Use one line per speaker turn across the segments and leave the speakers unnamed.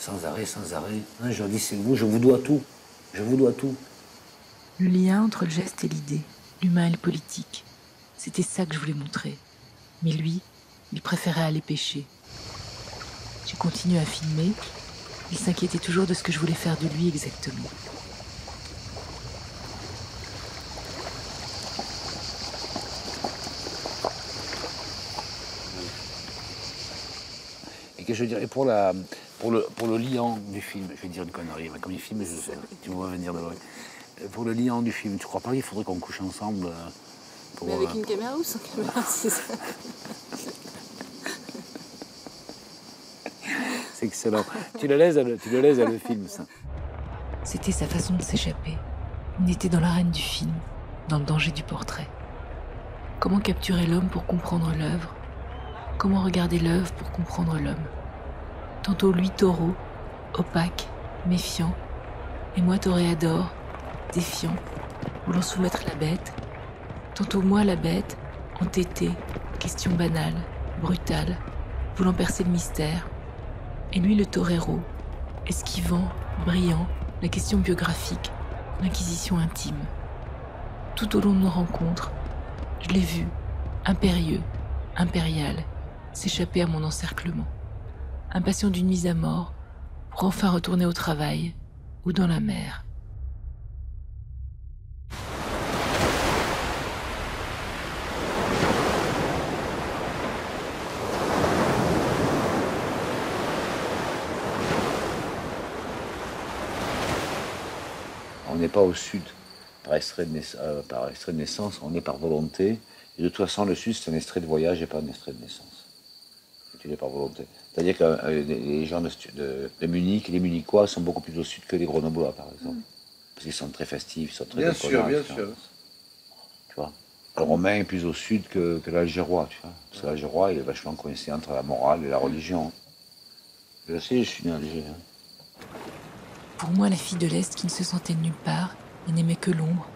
sans arrêt, sans arrêt. Hein, je leur dis, c'est vous, je vous dois tout. Je vous dois tout.
Le lien entre le geste et l'idée, l'humain et le politique, c'était ça que je voulais montrer. Mais lui, il préférait aller pêcher. J'ai continué à filmer. Il s'inquiétait toujours de ce que je voulais faire de lui exactement.
Et que je dirais pour le liant du film, je vais dire une connerie, mais comme il filme, je sais, tu vois venir de loin. Pour le liant du film, tu crois pas qu'il faudrait qu'on couche ensemble
Mais avec une caméra ou sans caméra, c'est ça?
C'est excellent. Tu le laisses à le film, ça.
C'était sa façon de s'échapper. On était dans l'arène du film, dans le danger du portrait. Comment capturer l'homme pour comprendre l'œuvre? Comment regarder l'œuvre pour comprendre l'homme? Tantôt lui taureau, opaque, méfiant, et moi toréador, défiant, voulant soumettre la bête. Tantôt moi la bête, entêtée, question banale, brutale, voulant percer le mystère. Et lui le torero, esquivant, brillant, la question biographique, l'inquisition intime. Tout au long de nos rencontres, je l'ai vu, impérieux, impérial, s'échapper à mon encerclement, impatient d'une mise à mort, pour enfin retourner au travail ou dans la mer.
On n'est pas au sud par extrait de naissance, on est par volonté. Et de toute façon, le sud, c'est un extrait de voyage et pas un extrait de naissance. Tu l'es par volonté. C'est-à-dire que les gens de Munich, les Munichois sont beaucoup plus au sud que les Grenoblois, par exemple. Parce qu'ils sont très festifs, ils sont très déconnants.
Bien sûr.
Tu vois. Le Romain est plus au sud que l'Algérois, tu vois. Parce que l'Algérois, il est vachement coincé entre la morale et la religion. Je sais, je suis né en Algérie.
Pour moi, la fille de l'Est qui ne se sentait nulle part et n'aimait que l'ombre,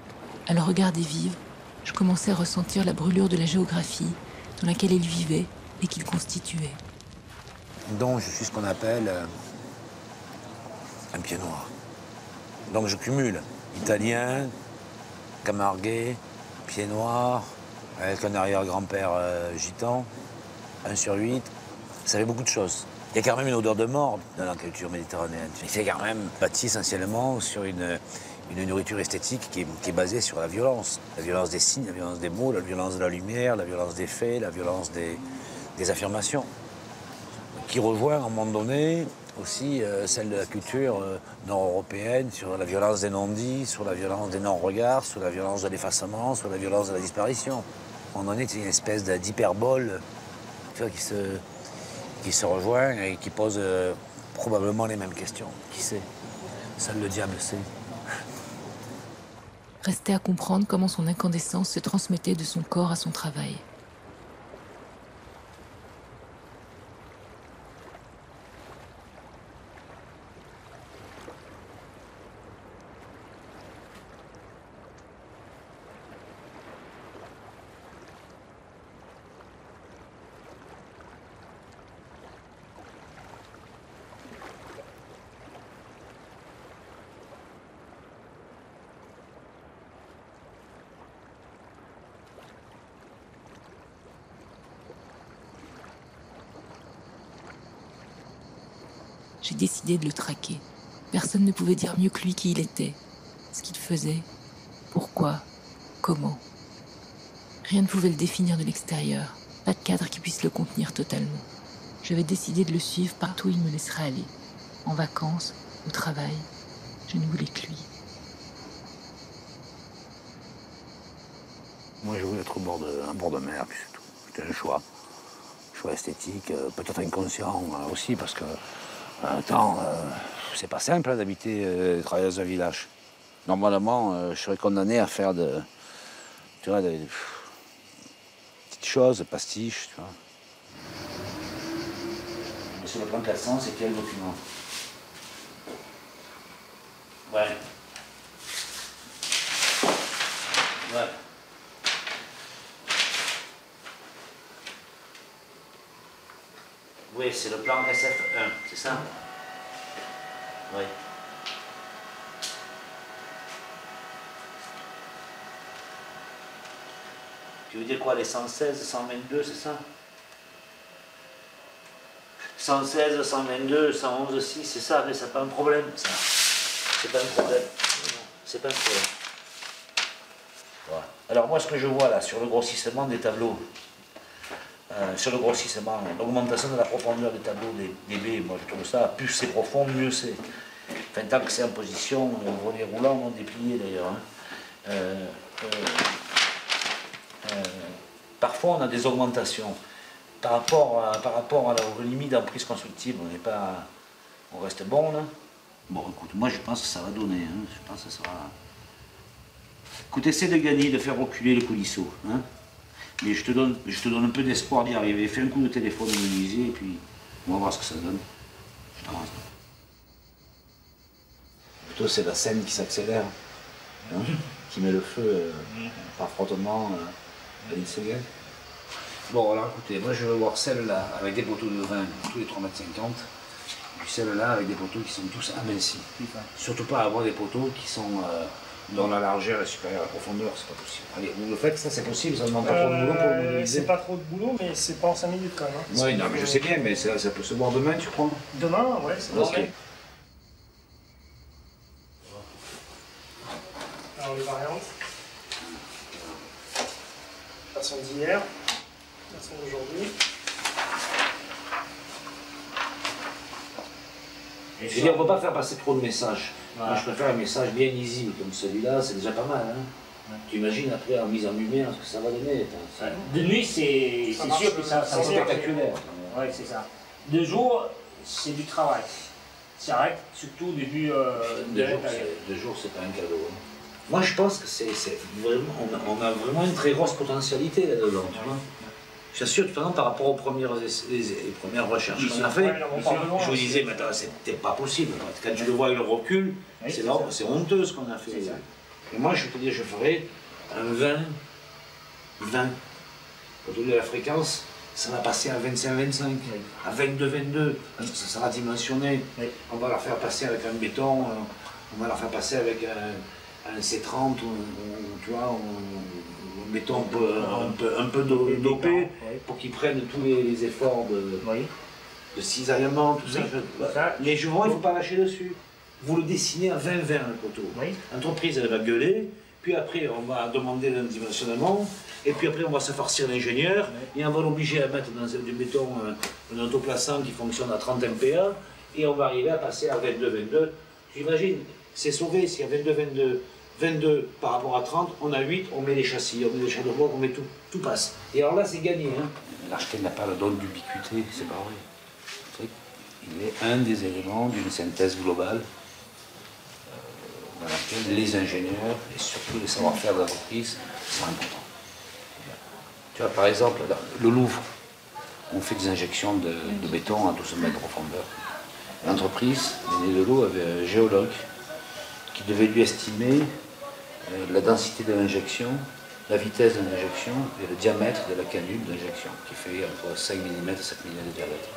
à le regarder vivre, je commençais à ressentir la brûlure de la géographie dans laquelle il vivait et qu'il constituait.
Donc je suis ce qu'on appelle un pied noir. Donc je cumule italien, camarguais, pied noir, avec un arrière-grand-père gitan, 1 sur 8. Ça fait beaucoup de choses. Il y a quand même une odeur de mort dans la culture méditerranéenne. C'est quand même bâti essentiellement sur une nourriture esthétique qui est basée sur la violence. La violence des signes, la violence des mots, la violence de la lumière, la violence des faits, la violence des affirmations. Qui rejoint à un moment donné aussi celle de la culture nord-européenne sur la violence des non-dits, sur la violence des non-regards, sur la violence de l'effacement, sur la violence de la disparition. On en est une espèce d'hyperbole qui se rejoint et qui pose probablement les mêmes questions. Qui sait? Seul le diable sait.
Restait à comprendre comment son incandescence se transmettait de son corps à son travail. J'ai décidé de le traquer. Personne ne pouvait dire mieux que lui qui il était, ce qu'il faisait, pourquoi, comment. Rien ne pouvait le définir de l'extérieur, pas de cadre qui puisse le contenir totalement. J'avais décidé de le suivre partout où il me laisserait aller, en vacances, au travail. Je ne voulais que lui.
Moi, je voulais être un bord de mer, puis c'est tout. C'était un choix. Choix esthétique, peut-être inconscient aussi, parce que en même temps, c'est pas simple hein, d'habiter et travailler dans un village. Normalement, je serais condamné à faire des petites choses, pastiches, tu vois. Mais sur le plan 400, c'est quel document? Ouais. Ouais. Oui, c'est le plan SF1, c'est ça? Tu veux dire quoi, les 116, 122, c'est ça? 116, 122, 111 aussi, c'est ça, mais c'est pas un problème, ça. C'est pas un problème. C'est pas un problème. Voilà. Alors moi, ce que je vois là, sur le grossissement des tableaux, sur le grossissement, l'augmentation de la profondeur des tableaux des baies, moi je trouve ça, plus c'est profond, mieux c'est. Enfin, tant que c'est en position, volet roulant, non déplié d'ailleurs. Hein. Parfois on a des augmentations. Par rapport aux limites d'emprise constructive, on reste bon là. Bon écoute, moi je pense que ça va donner, hein. Je pense que ça sera. Écoute, essaie de gagner, de faire reculer le coulisseau. Hein. Mais je te donne un peu d'espoir d'y arriver. Fais un coup de téléphone au menuisier et puis on va voir ce que ça donne. Plutôt c'est la scène qui s'accélère, hein, qui met le feu par frottement à l'inségal. Bon alors écoutez, moi je veux voir celle-là avec des poteaux de 20 tous les 3,50 m. Puis celle-là avec des poteaux qui sont tous amincis. Surtout pas avoir des poteaux qui sont dont la largeur est supérieure à la profondeur, c'est pas possible. Allez, vous le faites, ça c'est possible, ça ne demande pas trop de boulot pour le modéliser.
C'est pas trop de boulot, mais c'est pas en 5 minutes quand même. Hein.
Oui, non mais je sais bien, mais ça peut se voir demain, tu crois?
Demain, ouais, c'est bon.
Okay.
Alors les variantes. Version d'hier, version d'aujourd'hui.
Je veux dire, on ne peut pas faire passer trop de messages. Voilà. Moi, je préfère un message bien lisible comme celui-là, c'est déjà pas mal. Hein. Ouais. Tu imagines après en mise en lumière ce que ça va donner.
De nuit, c'est sûr que ça
c'est spectaculaire.
Oui, c'est ça. De jour, c'est du travail. Ça arrête surtout au début de
jour, c'est pas un cadeau. Hein. Moi, je pense que c'est vraiment, on a vraiment une très grosse potentialité là-dedans. Tu vois. J'assure, tout à l'heure, par rapport aux premières recherches qu'on a fait, je vous disais, mais c'était pas possible. Quand tu le vois avec le recul, c'est honteux ce qu'on a fait. Et moi, je peux te dire, je ferais un 20. Quand on dit la fréquence, ça va passer à 25-25, à 22-22, parce que ça sera dimensionné. On va la faire passer avec un béton, on va la faire passer avec un C30, tu vois, mettons un peu dopé pour qu'ils prennent tous les efforts de cisaillement, tout ça. Mais je vois, il ne faut pas lâcher dessus. Vous le dessinez à 20-20 le poteau. L'entreprise, elle va gueuler, puis après on va demander un dimensionnement, et puis après on va se farcir l'ingénieur, et on va l'obliger à mettre dans du béton un autoplaçant qui fonctionne à 30 MPa, et on va arriver à passer à 22-22. J'imagine, c'est sauvé s'il y a 22 par rapport à 30, on a 8, on met les châssis, on met les châssis de bois, on met tout, tout passe. Et alors là, c'est gagné. Hein. L'architecte n'a pas le don d'ubiquité, c'est pas vrai. Il est un des éléments d'une synthèse globale dans laquelle les ingénieurs et surtout les savoir-faire de l'entreprise sont importants. Tu vois, par exemple, le Louvre, on fait des injections de béton à 12 mètres de profondeur. L'entreprise, René Delot, avait un géologue qui devait lui estimer la densité de l'injection, la vitesse de l'injection et le diamètre de la canule d'injection, qui fait entre 5 mm et 7 mm de diamètre.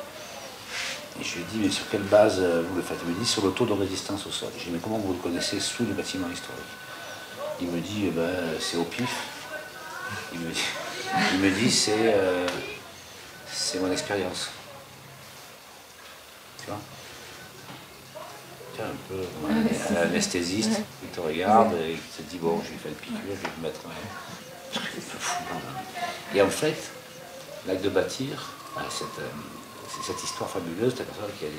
Et je lui ai dit, mais sur quelle base vous le faites? Il me dit, sur le taux de résistance au sol. J'ai dit, mais comment vous le connaissez sous les bâtiments historiques? Il me dit, c'est au pif. Il me dit, c'est mon expérience. Tu vois? Un peu un anesthésiste qui te regarde et qui te dit bon, je vais faire une piqûre, je vais me mettre un truc un peu fou. Et en fait, l'acte de bâtir, c'est cette histoire fabuleuse, tu as qu'il y a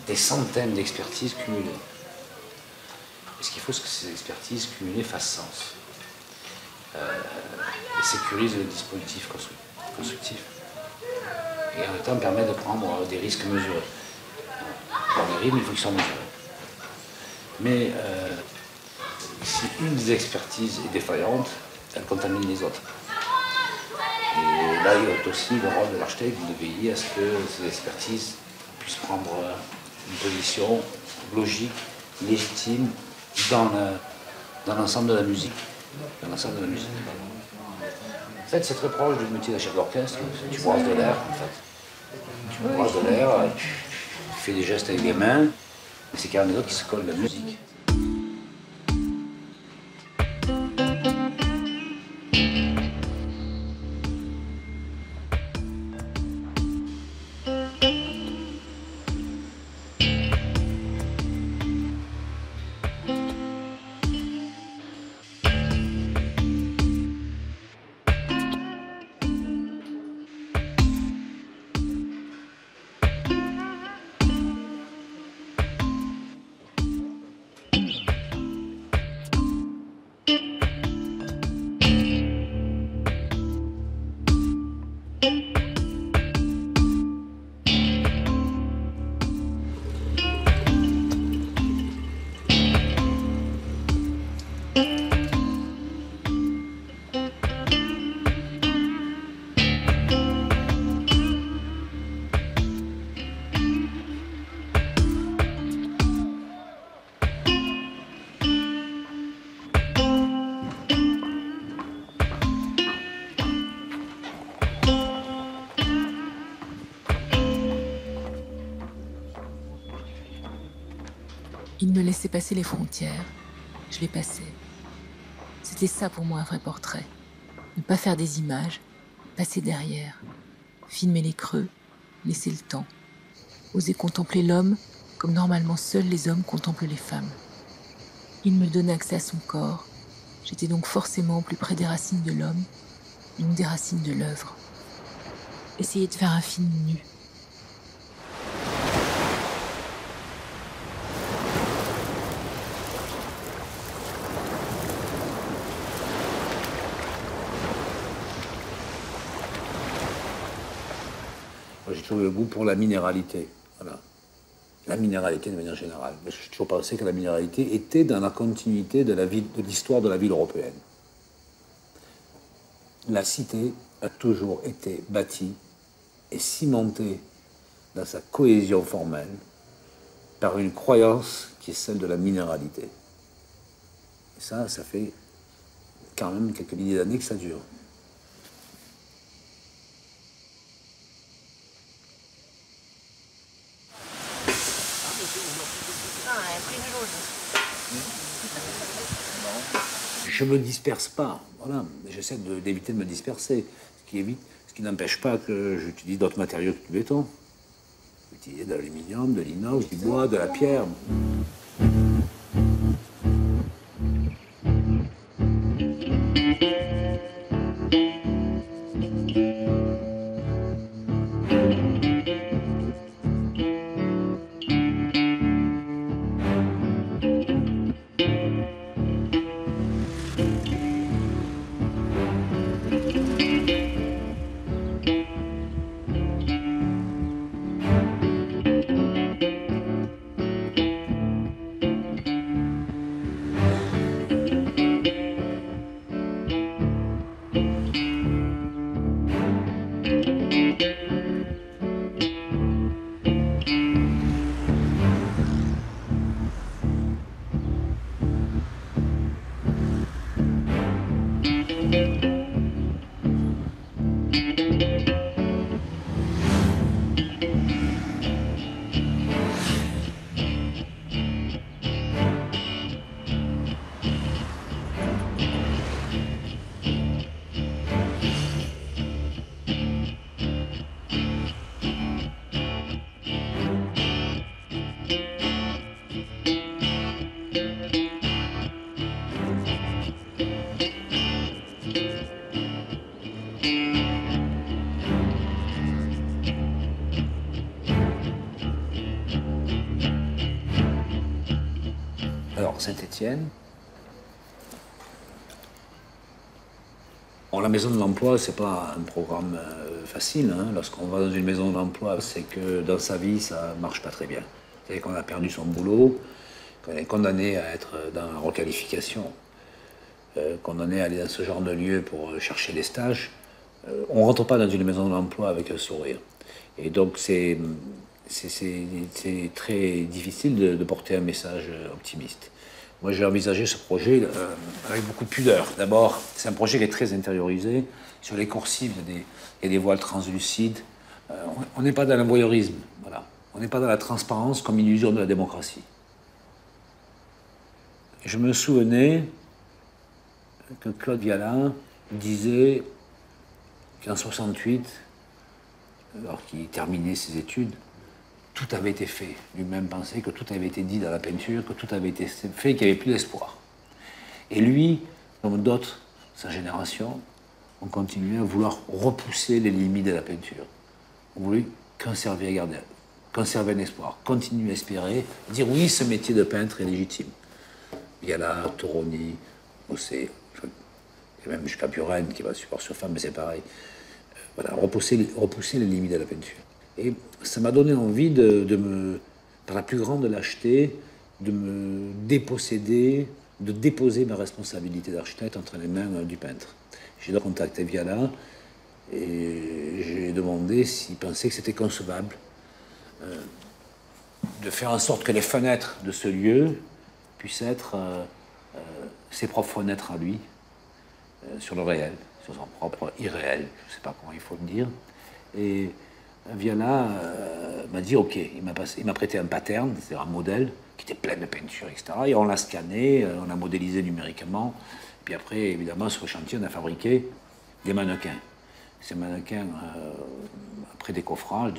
des centaines d'expertises cumulées. Et ce qu'il faut, c'est que ces expertises cumulées fassent sens. Et sécurisent le dispositif constructif. Et en même temps permettent de prendre des risques mesurés. Les rythmes, il faut qu'ils soient mesurés. Mais si une des expertises est défaillante, elle contamine les autres. Et là, il y a aussi le rôle de l'architecte de veiller à ce que ces expertises puissent prendre une position logique, légitime, dans l'ensemble de la musique. En fait, c'est très proche du métier de chef d'orchestre. Tu brasses de l'air, en fait. Tu brasses de l'air, tu fais des gestes avec les mains, mais c'est quand même les autres qui se collent la musique.
Il me laissait passer les frontières. Je les passais. C'était ça pour moi un vrai portrait. Ne pas faire des images, passer derrière, filmer les creux, laisser le temps, oser contempler l'homme comme normalement seuls les hommes contemplent les femmes. Il me donnait accès à son corps. J'étais donc forcément plus près des racines de l'homme, donc des racines de l'œuvre. Essayer de faire un film nu.
J'ai toujours eu le goût pour la minéralité. Voilà. La minéralité de manière générale. Parce que j'ai toujours pensé que la minéralité était dans la continuité de l'histoire de la ville européenne. La cité a toujours été bâtie et cimentée dans sa cohésion formelle par une croyance qui est celle de la minéralité. Et ça fait quand même quelques milliers d'années que ça dure. Je ne me disperse pas, voilà. J'essaie d'éviter de me disperser, ce qui n'empêche pas que j'utilise d'autres matériaux que du béton. J'utilise de l'aluminium, de l'inox, du bois, de la pierre. Alors, Saint-Étienne. Bon, la maison de l'emploi, c'est pas un programme facile. Hein. Lorsqu'on va dans une maison de l'emploi, c'est que dans sa vie, ça marche pas très bien. C'est-à-dire qu'on a perdu son boulot, qu'on est condamné à être dans la requalification, condamné à aller dans ce genre de lieu pour chercher des stages. On rentre pas dans une maison de l'emploi avec un sourire. Et donc, c'est très difficile de porter un message optimiste. Moi, j'ai envisagé ce projet avec beaucoup de pudeur. D'abord, c'est un projet qui est très intériorisé. Sur les coursives, il y a des voiles translucides. On n'est pas dans le voyeurisme. Voilà. On n'est pas dans la transparence comme illusion de la démocratie. Je me souvenais que Claude Viala disait qu'en 68, alors qu'il terminait ses études, tout avait été fait. Lui-même pensait que tout avait été dit dans la peinture, que tout avait été fait, qu'il n'y avait plus d'espoir. Et lui, comme d'autres, sa génération, ont continué à vouloir repousser les limites de la peinture. On voulait conserver un espoir, continuer à espérer, dire oui, ce métier de peintre est légitime. Viala, Toroni, Mossé, et même jusqu'à Buren, qui va support sur femme, mais c'est pareil. Voilà, repousser les limites de la peinture. Et ça m'a donné envie par la plus grande lâcheté, de me déposséder, de déposer ma responsabilité d'architecte entre les mains du peintre. J'ai donc contacté Viala et j'ai demandé s'il pensait que c'était concevable de faire en sorte que les fenêtres de ce lieu puissent être ses propres fenêtres à lui, sur le réel, sur son propre irréel, je ne sais pas comment il faut le dire. Et Viala m'a dit OK. Il m'a prêté un pattern, c'est-à-dire un modèle qui était plein de peintures, etc. Et on l'a scanné, on l'a modélisé numériquement. Puis après, évidemment, sur le chantier, on a fabriqué des mannequins. Ces mannequins, après décoffrage,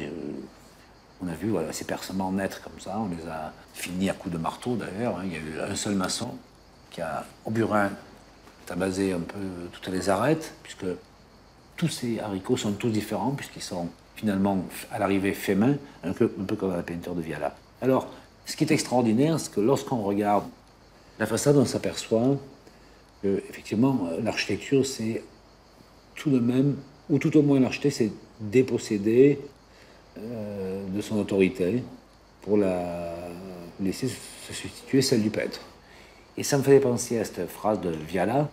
on a vu voilà, ces percements naître comme ça. On les a finis à coups de marteau d'ailleurs. Hein. Il y a eu un seul maçon qui a, au burin, tabassé un peu toutes les arêtes, puisque tous ces haricots sont tous différents, puisqu'ils sont finalement à l'arrivée faits main, un peu comme la peinture de Viala. Alors, ce qui est extraordinaire, c'est que lorsqu'on regarde la façade, on s'aperçoit que, effectivement, l'architecture, c'est tout de même, ou tout au moins l'architecte s'est dépossédé de son autorité pour la laisser se substituer celle du peintre. Et ça me faisait penser à cette phrase de Viala.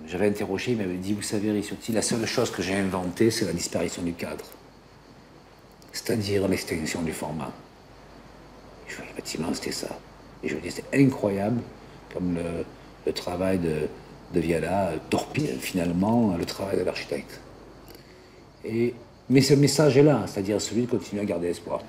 J'avais interrogé, il m'avait dit, vous savez, Ricciotti, la seule chose que j'ai inventée, c'est la disparition du cadre. C'est-à-dire l'extinction du format. Je voyais, effectivement, c'était ça. Et je me disais, c'est incroyable comme le travail de Viala torpille finalement le travail de l'architecte. Mais ce message est là, c'est-à-dire celui de continuer à garder espoir.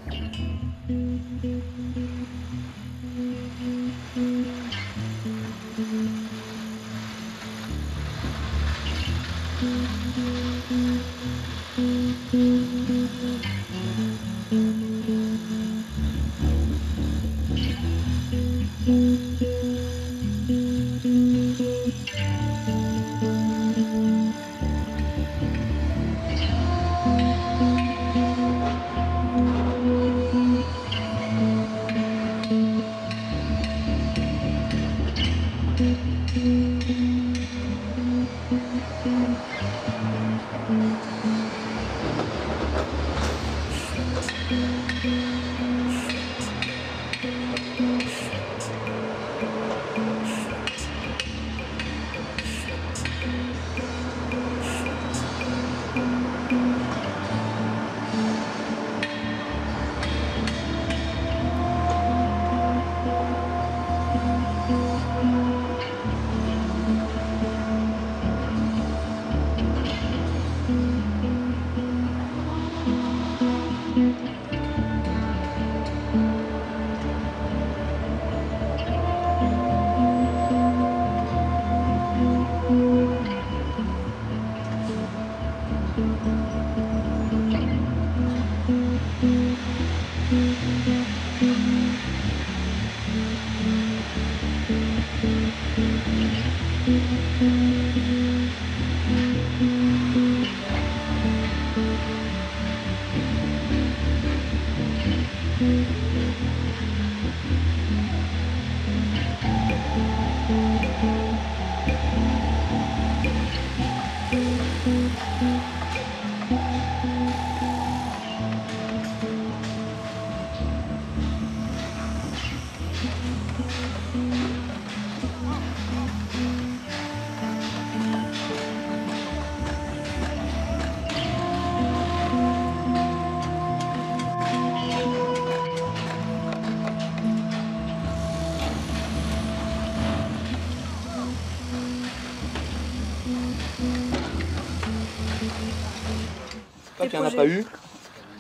Il n'y en a pas eu.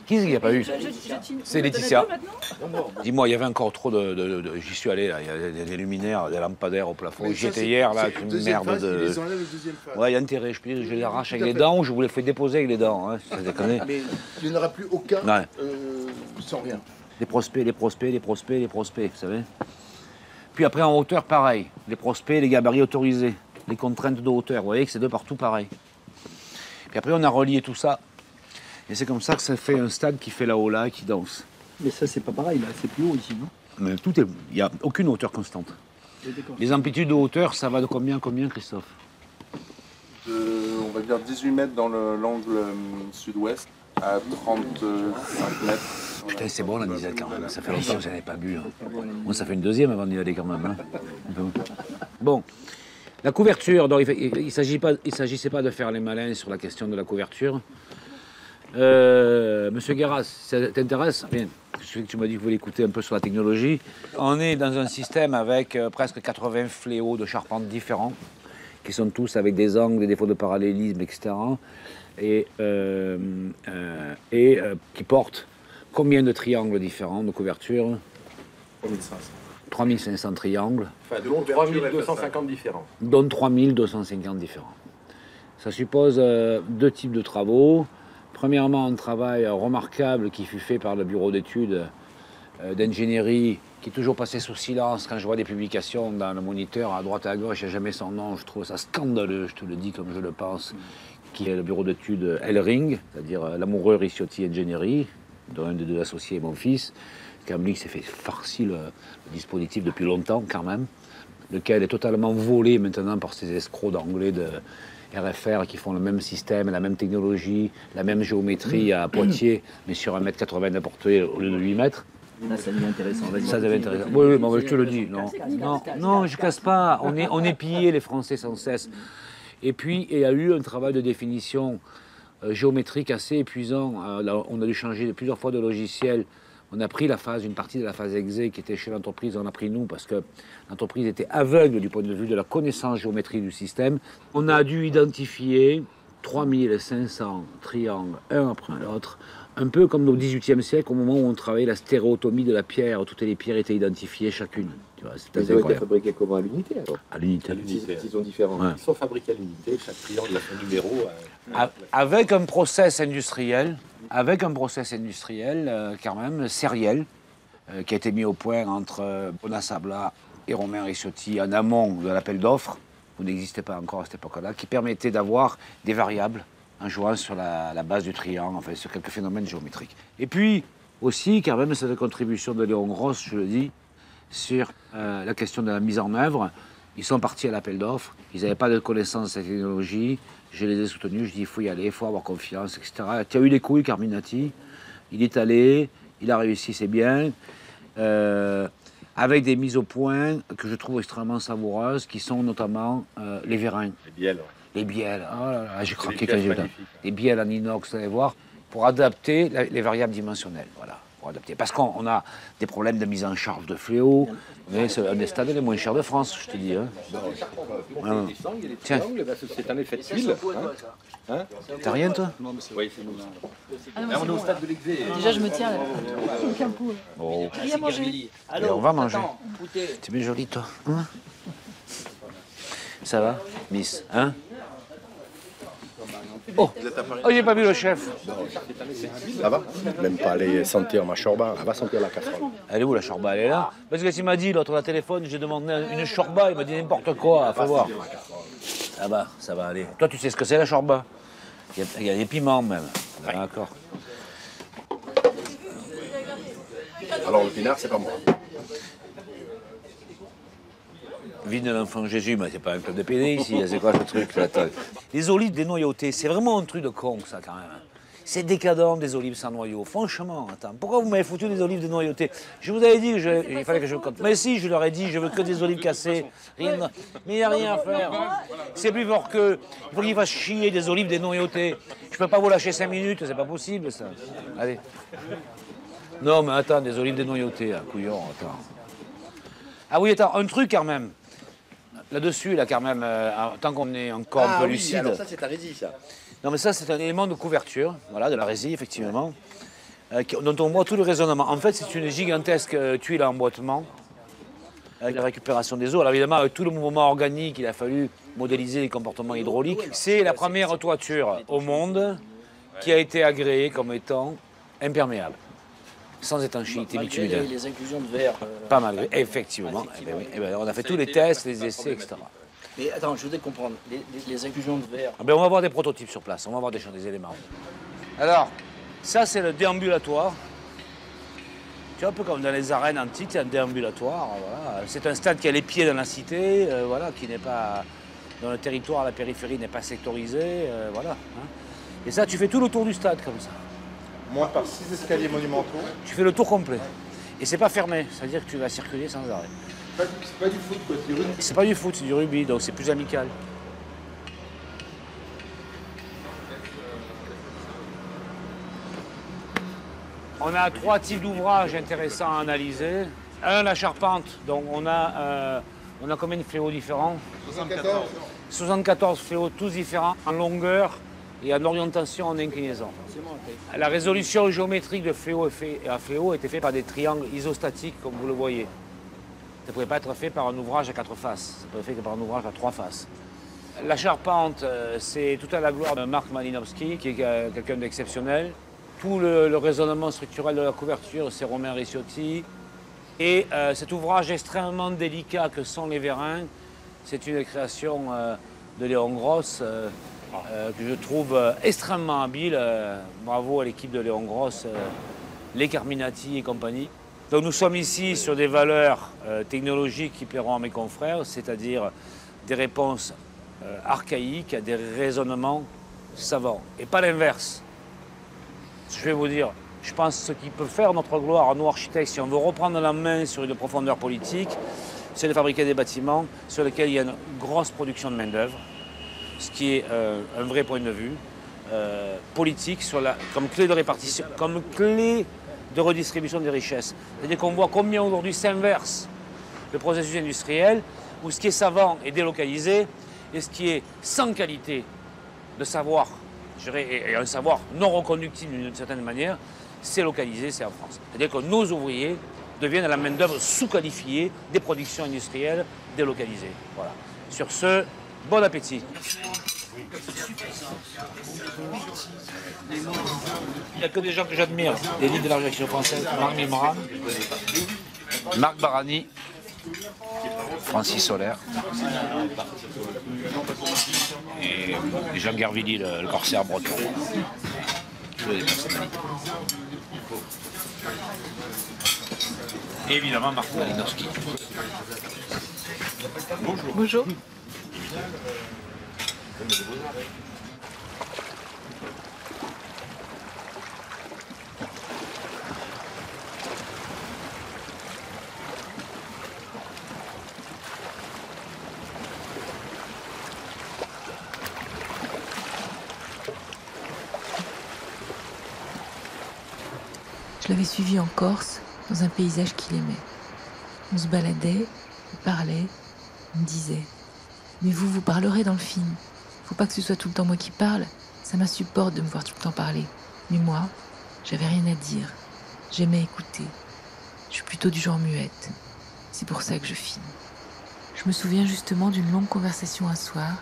Qui c'est qu'il n'y a pas eu? C'est Laetitia. Dis-moi, il y avait encore trop de... J'y suis allé, là. Il y a des luminaires, des lampadaires au plafond. J'y étais hier, là, avec une merde de...
Ils enlèvent la deuxième phase.
Ouais, il y a intérêt. Je les arrache avec les dents ou je vous les fais déposer avec les dents. Hein, ça déconne.
Mais il n'y en aura plus aucun sans rien.
Les prospects, vous savez. Puis après, en hauteur, pareil. Les prospects, les gabarits autorisés. Les contraintes de hauteur. Vous voyez que c'est de partout pareil. Puis après, on a relié tout ça. Et c'est comme ça que ça fait un stade qui fait là-haut, là, qui danse.
Mais ça, c'est pas pareil, là. C'est plus haut ici, non?
Mais tout est... Il n'y a aucune hauteur constante. Les amplitudes de hauteur, ça va de combien, Christophe?
On va dire 18 mètres dans l'angle sud-ouest, à 35 mètres.
Putain, c'est bon la disette quand même. Ça fait longtemps que je n'avais pas bu. Hein. Moi, ça fait une deuxième avant d'y aller quand même. Hein. Bon. La couverture, donc, il ne s'agissait pas de faire les malins sur la question de la couverture. Monsieur Guéras, ça t'intéresse? Bien. Je sais que tu m'as dit que vous voulez écouter un peu sur la technologie. On est dans un système avec presque 80 fléaux de charpente différents qui sont tous avec des angles, des défauts de parallélisme, etc. Et qui portent combien de triangles différents de couverture?
3500.
3500 triangles.
Enfin, dont 3250 différents.
Dont 3250 différents. Ça suppose deux types de travaux. Premièrement, un travail remarquable qui fut fait par le bureau d'études d'ingénierie, qui est toujours passé sous silence quand je vois des publications dans le Moniteur à droite et à gauche, il n'y a jamais son nom, je trouve ça scandaleux, je te le dis comme je le pense, qui est le bureau d'études Hellring, c'est-à-dire l'amoureux Ricciotti Ingénierie, dont un des deux associés est mon fils, quand lui s'est fait farci le dispositif depuis longtemps quand même, lequel est totalement volé maintenant par ces escrocs d'anglais de RFR qui font le même système, la même technologie, la même géométrie à Poitiers, mais sur 1,80 m de portée au lieu de 8 mètres.
Là, ça devient intéressant.
Ça devient intéressant. Oui, bon, je te le dis. Non, je casse pas. On est pillés, les Français, sans cesse. Et puis, il y a eu un travail de définition géométrique assez épuisant. On a dû changer plusieurs fois de logiciel. On a pris une partie de la phase exé qui était chez l'entreprise, on a pris nous parce que l'entreprise était aveugle du point de vue de la connaissance géométrique du système. On a dû identifier 3500 triangles, un après l'autre, un peu comme au XVIIIe siècle, au moment où on travaillait la stéréotomie de la pierre, où toutes les pierres étaient identifiées chacune.
Ils ont été fabriqués comment? À l'unité alors?
À l'unité.
Ils sont différents.
Ouais.
Ils sont fabriqués à l'unité, chaque triangle a son numéro.
Avec un process industriel, quand même, sériel, qui a été mis au point entre Bonasabla et Romain Ricciotti en amont de l'appel d'offres, où n'existait pas encore à cette époque-là, qui permettait d'avoir des variables en jouant sur la base du triangle, enfin sur quelques phénomènes géométriques. Et puis aussi, quand même, cette contribution de Léon Gross, je le dis, sur la question de la mise en œuvre. Ils sont partis à l'appel d'offres, ils n'avaient pas de connaissance de cette technologie, je les ai soutenus, je dis il faut y aller, il faut avoir confiance, etc. Tu as eu les couilles, Carminati, il est allé, il a réussi, c'est bien, avec des mises au point que je trouve extrêmement savoureuses, qui sont notamment les vérins.
Les bielles.
Les bielles, oh là là, j'ai craqué quand j'ai vu ça. Les bielles en inox, vous allez voir, pour adapter les variables dimensionnelles, voilà. Adapter. Parce qu'on a des problèmes de mise en charge de fléau, mais c'est un des stades les moins chers de France, je te dis. Hein. Tiens.
C'est un effet de tuile. Hein?
T'as rien, toi?
Oui, c'est nous.
On est au stade de l'exé. Déjà, je me tiens là. Aucun pot.
Bon.
Il y a manger.
Et on va manger. T'es bien jolie, toi. Hein? Ça va, Miss? Hein? Oh, j'ai pas vu le chef.
Ça va? Même pas aller sentir ma chorba, elle va sentir la casserole.
Elle est où la chorba? Elle est là? Parce que tu m'as dit, l'autre, au téléphone, j'ai demandé une chorba, il m'a dit n'importe quoi, faut voir. Ah bah, ça va aller. Toi, tu sais ce que c'est la chorba? Il y a des piments même. D'accord.
Alors le pinard, c'est pas moi.
Vie de l'enfant Jésus, mais c'est pas un club de pédé ici, c'est quoi ce truc là? Les olives dénoyautées, c'est vraiment un truc de con ça quand même. C'est décadent des olives sans noyau, franchement, attends, pourquoi vous m'avez foutu des olives dénoyautées? Je vous avais dit qu'il fallait que je compte. Mais si, je leur ai dit, je veux que des olives cassées, rien de... mais il n'y a rien à faire. C'est plus fort que... Il faut qu'il fasse chier des olives dénoyautées. Je peux pas vous lâcher 5 minutes, c'est pas possible ça. Allez. Non mais attends, des olives dénoyautées, couillon, attends. Ah oui, attends, un truc quand même. Là-dessus, là, quand même, tant qu'on est encore un peu lucide.
Alors ça, c'est ta résille, ça.
Non, mais ça, c'est un élément de couverture, voilà, de la résille, effectivement, dont on voit tout le raisonnement. En fait, c'est une gigantesque tuile à emboîtement, avec la récupération des eaux. Alors, évidemment, avec tout le mouvement organique, il a fallu modéliser les comportements hydrauliques. C'est la première toiture au monde qui a été agréée comme étant imperméable, sans étanchéité bituminaire.
Les inclusions de verre.
Pas malgré, effectivement. Eh ben oui, eh ben on a fait tous les tests, les essais, etc.
Mais attends, je voudrais comprendre. Les inclusions de verre.
Ah ben on va voir des prototypes sur place, on va voir des éléments. Alors, ça c'est le déambulatoire. Tu vois, un peu comme dans les arènes antiques, c'est un déambulatoire. Voilà. C'est un stade qui a les pieds dans la cité, voilà, qui n'est pas dans le territoire, la périphérie n'est pas sectorisée, voilà. Hein. Et ça, tu fais tout le tour du stade comme ça.
Monte par 6 escaliers monumentaux.
Tu fais le tour complet. Et c'est pas fermé, c'est-à-dire que tu vas circuler sans arrêt.
C'est pas du foot, quoi, c'est du rugby.
C'est pas du foot, c'est du rugby, donc c'est plus amical. On a 3 types d'ouvrages intéressants à analyser. Un, la charpente, donc on a combien de fléaux différents?
74.
74 fléaux, tous différents, en longueur et en orientation, en inclinaison. La résolution géométrique de fléau à fléau était faite par des triangles isostatiques, comme vous le voyez. Ça ne pouvait pas être fait par un ouvrage à 4 faces, ça pouvait être fait par un ouvrage à 3 faces. La charpente, c'est tout à la gloire de Marc Malinowski, qui est quelqu'un d'exceptionnel. Tout le raisonnement structurel de la couverture, c'est Romain Ricciotti. Et cet ouvrage extrêmement délicat que sont les vérins, c'est une création de Léon Gross, que je trouve extrêmement habile. Bravo à l'équipe de Léon Gross, les Carminati et compagnie. Donc nous sommes ici sur des valeurs technologiques qui plairont à mes confrères, c'est-à-dire des réponses archaïques à des raisonnements savants, et pas l'inverse. Je vais vous dire, je pense que ce qui peut faire notre gloire à nous architectes, si on veut reprendre la main sur une profondeur politique, c'est de fabriquer des bâtiments sur lesquels il y a une grosse production de main-d'œuvre, ce qui est un vrai point de vue politique comme clé de répartition, comme clé de redistribution des richesses. C'est-à-dire qu'on voit combien aujourd'hui s'inverse le processus industriel, où ce qui est savant est délocalisé, et ce qui est sans qualité de savoir, je dirais, et un savoir non reconductible d'une certaine manière, c'est localisé, c'est en France. C'est-à-dire que nos ouvriers deviennent la main-d'œuvre sous-qualifiée des productions industrielles délocalisées. Voilà. Sur ce, bon appétit. Il n'y a que des gens que j'admire, des livres de la réaction française, Marc Mimran, Marc Barani, Francis Solaire et Jean Gervilly, le corsaire breton. Et évidemment Marc Malinowski.
Bonjour. Bonjour. Je l'avais suivi en Corse, dans un paysage qu'il aimait. On se baladait, il parlait, il me disait « Mais vous parlerez dans le film. Faut pas que ce soit tout le temps moi qui parle. Ça m'insupporte de me voir tout le temps parler. Mais moi, j'avais rien à dire. J'aimais écouter. Je suis plutôt du genre muette. C'est pour ça que je filme. » Je me souviens justement d'une longue conversation un soir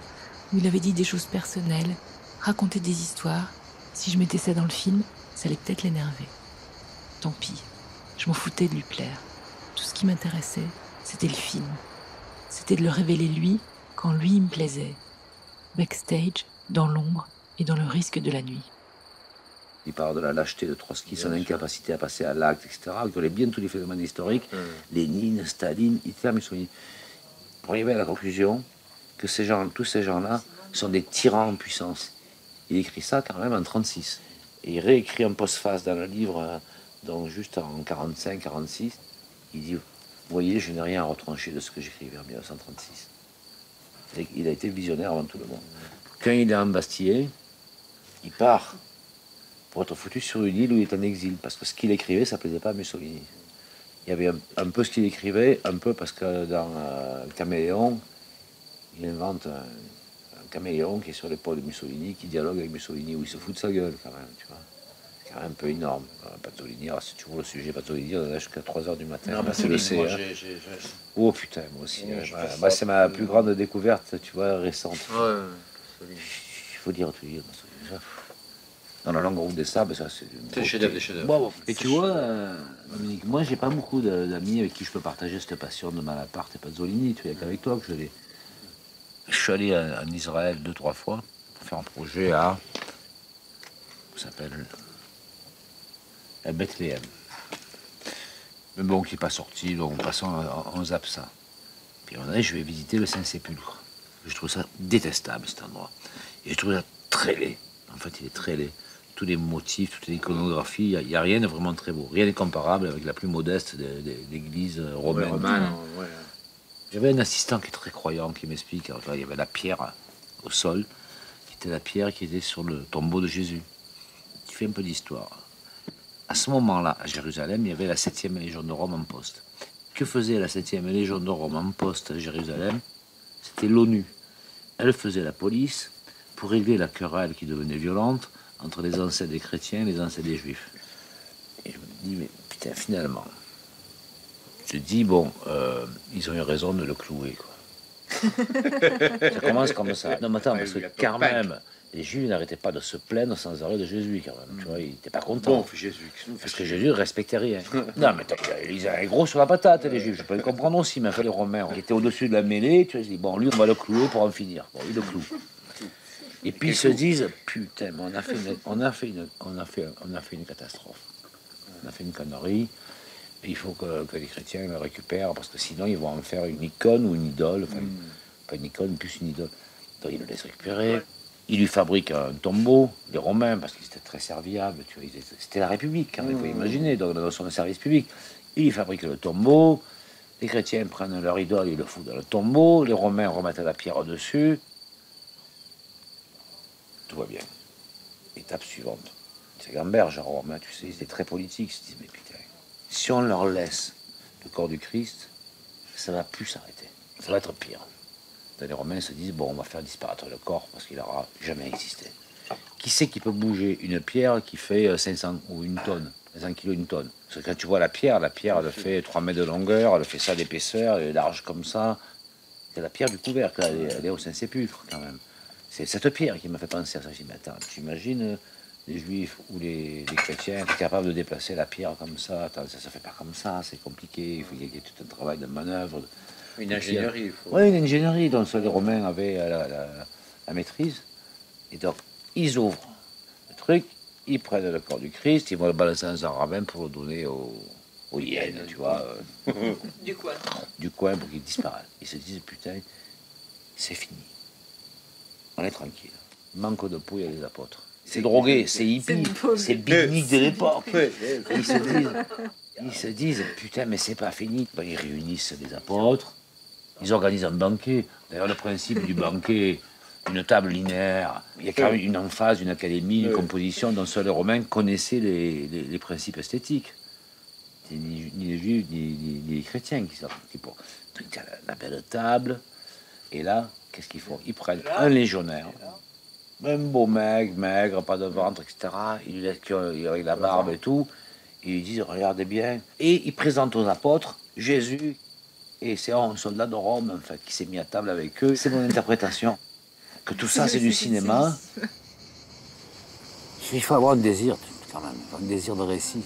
où il avait dit des choses personnelles, raconté des histoires. Si je mettais ça dans le film, ça allait peut-être l'énerver. Tant pis, je m'en foutais de lui plaire. Tout ce qui m'intéressait, c'était le film. C'était de le révéler lui, quand lui il me plaisait. Backstage, dans l'ombre et dans le risque de la nuit.
Il parle de la lâcheté de Trotsky, son incapacité à passer à l'acte, etc. Il connaît bien tous les phénomènes historiques, Lénine, Staline, Hitler, Mussolini. Pour arriver à la conclusion que tous ces gens-là sont des tyrans en puissance. Il écrit ça quand même en 1936. Et il réécrit un postface dans le livre, donc juste en 1945-1946. Il dit, vous voyez, je n'ai rien à retrancher de ce que j'écrivais en 1936. Il a été visionnaire avant tout le monde. Quand il est embastillé, il part pour être foutu sur une île où il est en exil, parce que ce qu'il écrivait, ça ne plaisait pas à Mussolini. Il y avait un peu ce qu'il écrivait, un peu parce que dans Caméléon, il invente un caméléon qui est sur l'épaule de Mussolini, qui dialogue avec Mussolini, où il se fout de sa gueule quand même, tu vois. C'est quand même un peu énorme. Pasolini, alors si tu vois le sujet Pasolini, on en a jusqu'à 3h du matin. Non, tu le sais. Moi, oh putain, moi aussi. Moi, c'est ma plus grande découverte, tu vois, récente. Ouais, il faut dire tout. Dans la longue route des sables, ça c'est...
Des chefs-d'œuvre.
Bon. Et tu vois, Dominique, moi j'ai pas beaucoup d'amis avec qui je peux partager cette passion de Malaparte et Pasolini. Tu es qu'avec toi que je l'ai. Je suis allé en Israël 2-3 fois pour faire un projet à... Ça s'appelle... à Bethléem. Mais bon, qui n'est pas sorti, donc passons, on zappe ça. Puis on a dit, je vais visiter le Saint-Sépulcre. Je trouve ça détestable cet endroit. Et je trouve ça très laid. En fait, il est très laid. Tous les motifs, toute l'iconographie, il n'y a rien de vraiment très beau. Rien n'est comparable avec la plus modeste des églises romaines.
Ouais.
J'avais un assistant qui est très croyant, qui m'explique. Il y avait la pierre au sol, qui était la pierre qui était sur le tombeau de Jésus. Tu fais un peu d'histoire. À ce moment-là, à Jérusalem, il y avait la 7e Légion de Rome en poste. Que faisait la 7e Légion de Rome en poste à Jérusalem? C'était l'ONU. elle faisait la police pour régler la querelle qui devenait violente entre les ancêtres des chrétiens et les ancêtres des juifs. Et je me dis, mais putain, finalement, je dis, bon, ils ont eu raison de le clouer, quoi. Ça commence comme ça. Non, mais attends, parce que quand même, les Juifs n'arrêtaient pas de se plaindre sans arrêt de Jésus, quand même. Tu vois, ils n'étaient pas contents.
Bon, Jésus.
Parce que Jésus ne respectait rien. Non, mais ils avaient gros sur la patate, les Juifs. Je peux le comprendre aussi, mais enfin, les Romains, qui étaient au-dessus de la mêlée, tu vois, ils disent, bon, lui, on va le clouer pour en finir. Bon, ils le clouent. Et puis ils se disent, putain, mais on a fait une catastrophe. On a fait une connerie. Et il faut que les chrétiens le récupèrent, parce que sinon, ils vont en faire une icône ou une idole. Enfin, pas une icône, plus une idole. Donc, ils le laissent récupérer. Ils lui fabriquent un tombeau, les Romains, parce qu'ils étaient très serviables. Tu vois, c'était la République, quand même, il faut imaginer, donc dans son service public. Ils lui fabriquent le tombeau. Les chrétiens prennent leur idole, ils le foutent dans le tombeau. Les Romains remettent la pierre dessus. Tout va bien. Étape suivante. C'est gamberge, Rome, hein, tu sais, c'était très politique. Ils se disent, mais putain, si on leur laisse le corps du Christ, ça va plus s'arrêter. Ça va être pire. Les Romains se disent, bon, on va faire disparaître le corps parce qu'il n'aura jamais existé. Qui sait qui peut bouger une pierre qui fait 500 ou une tonne, 500 kilos, une tonne? Parce que quand tu vois la pierre, elle fait 3 mètres de longueur, elle fait ça d'épaisseur, elle est large comme ça. C'est la pierre du couvercle, elle est au Saint-Sépulcre quand même. C'est cette pierre qui m'a fait penser à ça. Je dis, mais attends, tu imagines les juifs ou les chrétiens étaient capables de déplacer la pierre comme ça? Attends, ça se fait pas comme ça, c'est compliqué, il faut qu'il y ait tout un travail de manœuvre.
Une ingénierie, il faut.
Oui, une ingénierie dont les Romains avaient la maîtrise. Et donc, ils ouvrent le truc, ils prennent le corps du Christ, ils vont le balancer dans un ravin pour le donner aux hyènes, tu vois.
Du coin.
Du coin pour qu'il disparaisse. Ils se disent, putain, c'est fini. On est tranquille. Manque de pouille à les apôtres. C'est drogué, c'est hippie, c'est beatnik de l'époque. Ils se disent, putain, mais c'est pas fini. Ben, ils réunissent les apôtres, ils organisent un banquet. D'ailleurs, le principe du banquet, une table linéaire, il y a quand même une emphase, une académie, une composition dont seuls les Romains connaissaient les principes esthétiques. C'est ni les juifs, ni les chrétiens qui sont pour la belle table. Et là, qu'est-ce qu'ils font? Ils prennent un légionnaire, un beau mec, maigre, pas de ventre, etc. Ils lui laissent avec la barbe et tout. Ils lui disent, regardez bien. Et ils présentent aux apôtres Jésus. Et c'est un soldat de Rome, en fait, qui s'est mis à table avec eux. C'est mon interprétation. Que tout ça, c'est du cinéma. Il faut avoir un désir, quand même, un désir de récit.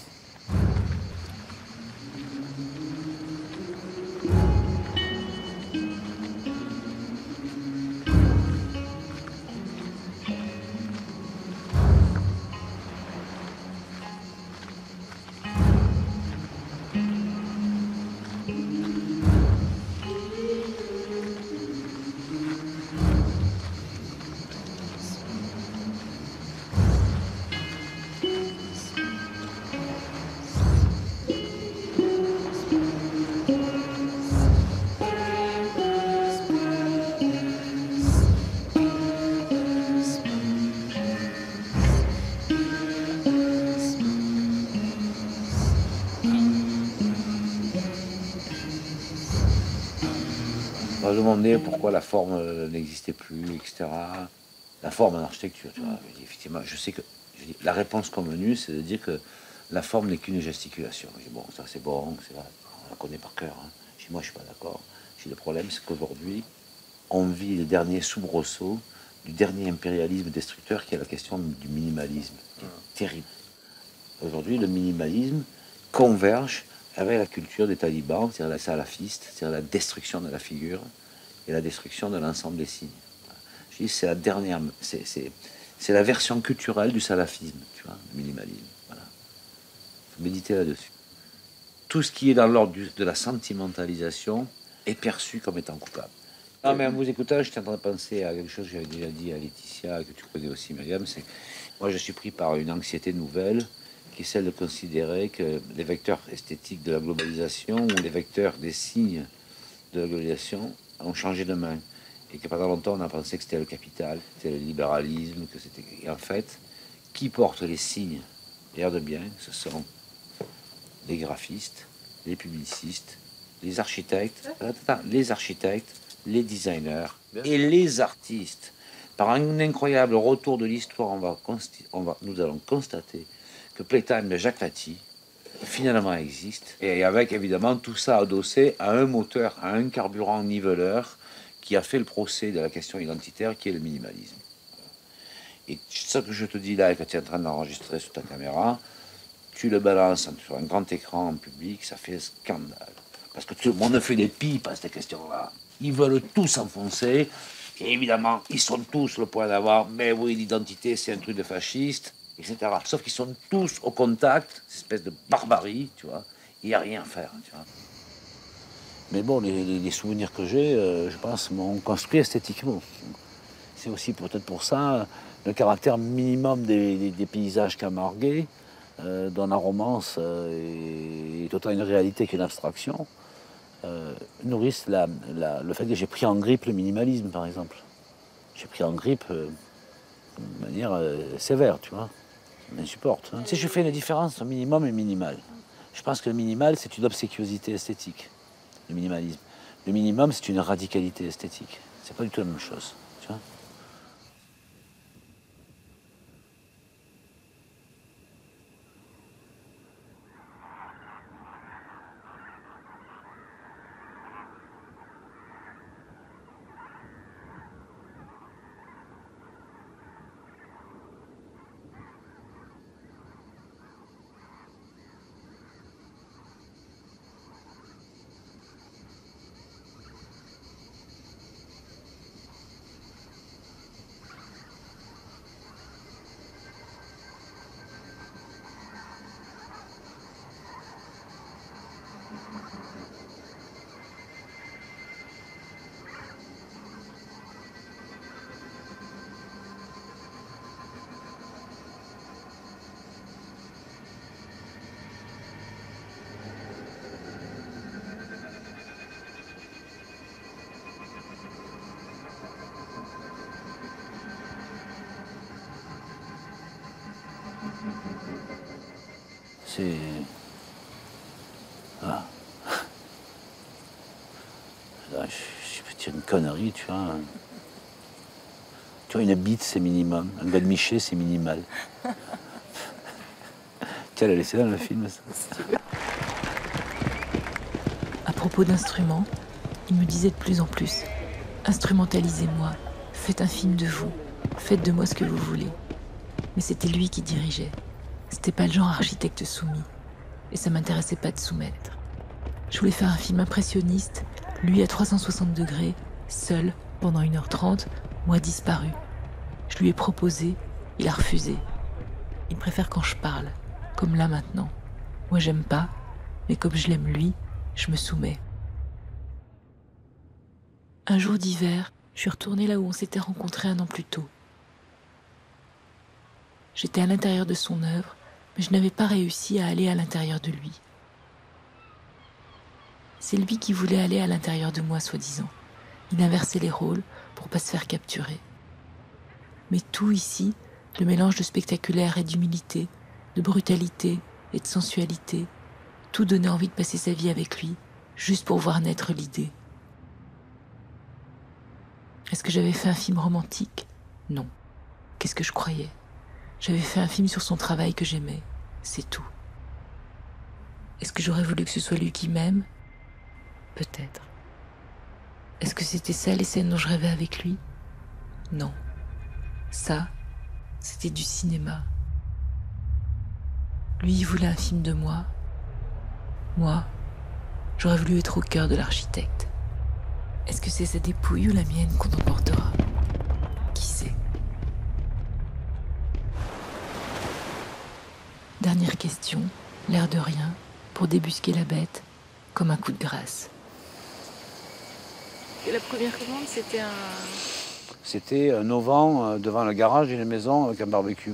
On m'a demandé pourquoi la forme n'existait plus, etc. La forme en architecture, tu vois. Effectivement, je sais que la réponse convenue, c'est de dire que la forme n'est qu'une gesticulation. Je dis, bon, ça c'est bon, c'est vrai, on la connaît par cœur. Hein. Je dis, moi, je suis pas d'accord. Je dis, le problème, c'est qu'aujourd'hui, on vit les derniers soubresauts du dernier impérialisme destructeur qui est la question du minimalisme. Qui est terrible. Aujourd'hui, le minimalisme converge avec la culture des talibans, c'est-à-dire la salafiste, c'est-à-dire la destruction de la figure et la destruction de l'ensemble des signes. Je dis, c'est la dernière, c'est la version culturelle du salafisme, tu vois, le minimalisme. Voilà. Faut méditer là-dessus. Tout ce qui est dans l'ordre de la sentimentalisation est perçu comme étant coupable. Non, mais en vous écoutant, j'étais en train de penser à quelque chose que j'avais déjà dit à Laetitia, que tu connais aussi, Myriam. C'est moi, je suis pris par une anxiété nouvelle, qui est celle de considérer que les vecteurs esthétiques de la globalisation ou les vecteurs des signes de la globalisation ont changé de main. Et que pendant longtemps, on a pensé que c'était le capital, c'était le libéralisme, que c'était... Et en fait, qui porte les signes, l'air de bien, ce sont les graphistes, les publicistes, les architectes, les designers et les artistes. Par un incroyable retour de l'histoire, nous allons constater que Playtime de Jacques Tati finalement existe. Et avec évidemment tout ça adossé à un moteur, à un carburant niveleur qui a fait le procès de la question identitaire qui est le minimalisme. Et ce que je te dis là, que tu es en train d'enregistrer sur ta caméra, tu le balances sur un grand écran en public, ça fait scandale. Parce que tout le monde fait des pipes à cette question-là. Ils veulent tous s'enfoncer. Et évidemment, ils sont tous le point d'avoir, mais oui, l'identité, c'est un truc de fasciste, etc. Sauf qu'ils sont tous au contact, cette espèce de barbarie, tu vois. Il n'y a rien à faire, tu vois. Mais bon, les souvenirs que j'ai, je pense, m'ont construit esthétiquement. C'est aussi peut-être pour ça le caractère minimum des paysages camarguais, dont la romance est autant une réalité qu'une abstraction, nourrissent le fait que j'ai pris en grippe le minimalisme, par exemple. J'ai pris en grippe de manière sévère, tu vois. Ça m'insupporte. Hein. Tu sais, je fais une différence entre minimum et minimal. Je pense que le minimal, c'est une obséquiosité esthétique, le minimalisme. Le minimum, c'est une radicalité esthétique. C'est pas du tout la même chose, tu vois. C'est... Ah. Là, je tire une connerie, tu vois. Tu vois, une bite, c'est minimum. Un godemiché, c'est minimal. Tiens, elle a laissé dans le film, ça.
À propos d'instruments, il me disait de plus en plus « Instrumentalisez-moi, faites un film de vous, faites de moi ce que vous voulez. » Mais c'était lui qui dirigeait. C'était pas le genre architecte soumis. Et ça m'intéressait pas de soumettre. Je voulais faire un film impressionniste, lui à 360 degrés, seul, pendant 1h30, moi disparu. Je lui ai proposé, il a refusé. Il préfère quand je parle, comme là maintenant. Moi j'aime pas, mais comme je l'aime lui, je me soumets. Un jour d'hiver, je suis retournée là où on s'était rencontrés 1 an plus tôt. J'étais à l'intérieur de son œuvre, mais je n'avais pas réussi à aller à l'intérieur de lui. C'est lui qui voulait aller à l'intérieur de moi, soi-disant. Il inversait les rôles pour pas se faire capturer. Mais tout ici, le mélange de spectaculaire et d'humilité, de brutalité et de sensualité, tout donnait envie de passer sa vie avec lui, juste pour voir naître l'idée. Est-ce que j'avais fait un film romantique ? Non. Qu'est-ce que je croyais ? J'avais fait un film sur son travail que j'aimais, c'est tout. Est-ce que j'aurais voulu que ce soit lui qui m'aime ? Peut-être. Est-ce que c'était ça les scènes dont je rêvais avec lui ? Non. Ça, c'était du cinéma. Lui, il voulait un film de moi. Moi, j'aurais voulu être au cœur de l'architecte. Est-ce que c'est sa dépouille ou la mienne qu'on emportera ? Qui sait ? Dernière question, l'air de rien, pour débusquer la bête, comme un coup de grâce.
Et la première commande, c'était un...
C'était un auvent devant le garage d'une maison avec un barbecue.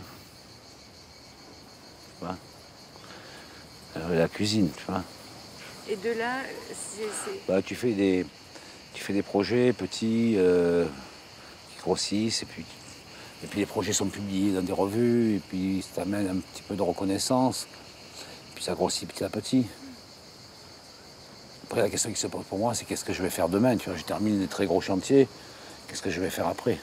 Tu vois. La cuisine, tu vois.
Et de là, c'est...
Bah, tu fais des projets petits qui grossissent, et puis les projets sont publiés dans des revues, et puis ça amène un petit peu de reconnaissance, et puis ça grossit petit à petit. Après, la question qui se pose pour moi, c'est qu'est-ce que je vais faire demain? Tu vois, je termine des très gros chantiers, qu'est-ce que je vais faire après?